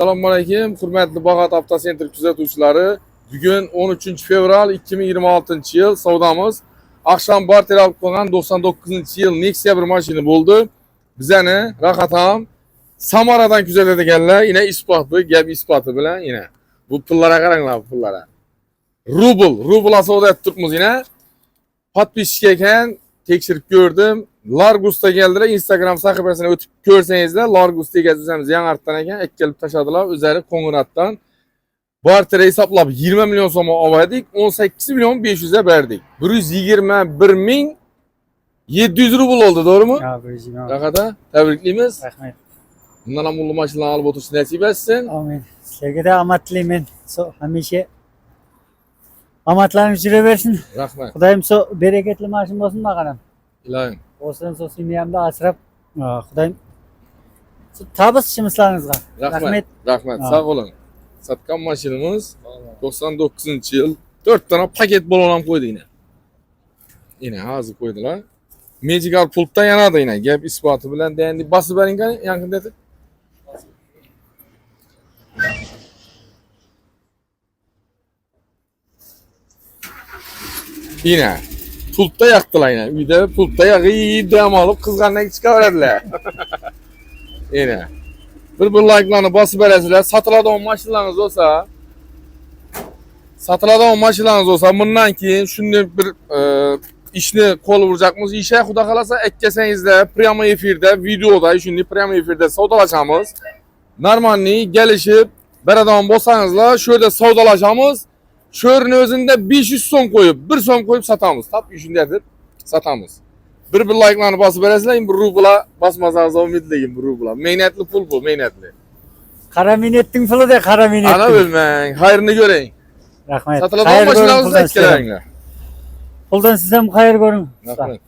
Assalomu alaykum, hurmatli Bag'at Avtosentr kuzatuvchilari. Bugun 13 fevral 2026-yil savdomiz. Akşam barter olib qo'ygan 99-yil Nexia bir mashina bo'ldi. Bizani Rahatam Samaradan kuzatadiganlar, yine isboti, gap isboti bilan yine. Bu pullara qaranglar, bu pullara. Rubl savdo etib turibmiz yine. Podpischik ekan, tekshirib ko'rdim. Largus'ta geldiler. Instagram sahifasına ötüp görseniz de Largus'ta gezdirseniz yan arttan eken ek gelip taşadılar. Üzeri Kongurat'tan. Barter'e hesaplap 20 milyon soma avadik. 18 milyon 500'e verdik. 121.700 rubl oldu, doğru mu? Ya buyurun. Ne kadar? Tebrikliyimiz. Rahmet. Bundan amullu maçını alıp otursun, nasip etsin. Amin. Sevgide amatlıyım. Hamisha amatlarını süre versin. Rahmet. Kudayım bereketli maaşım olsun bakalım. İlahim. Olsun simyamda asrap. Kudayım tabız şımıslarınızga. Rahmet. Sağ olun. Satkan maşinimiz 99. yıl 4 tane paket bololam koydu yine. Yine hazır koydular. Magical pulttan yanadı yine. Gap ispatı bilen değerli. Bası verin yankın dedi. Yine. Pultta yaktılar yine. Bir de pultta yakı iyi dem alıp kızgarına çıkaverdiler. Yine. Bir like'larını basıp verəsizlər. Satıladığım maşınlarınız olsa, bundan ki şimdi bir işini kol vuracakmız. İşe xuda kalasa ekkeseniz de priyama efirde, videoda, şimdi priyama efirde savdalaşamız. Normalni gelişip beraber bolsanızla şöyle savdalaşamız. Şöyle özünde 500 son koyup, 1 son koyup satamız. Tap işindedir, satamız. Bir like'larını basıp verəsizlər, bir rubla basmazsanızda umidliyim bir rubla. Meynetli pul bu, meynetli. Kara minettin pulu de kara minettin. Ana bilmem, hayrını göreyim. Rahmet. Satıladığım maşınlarınızı etkileyenler. Puldan size hayır görün. Rahmet.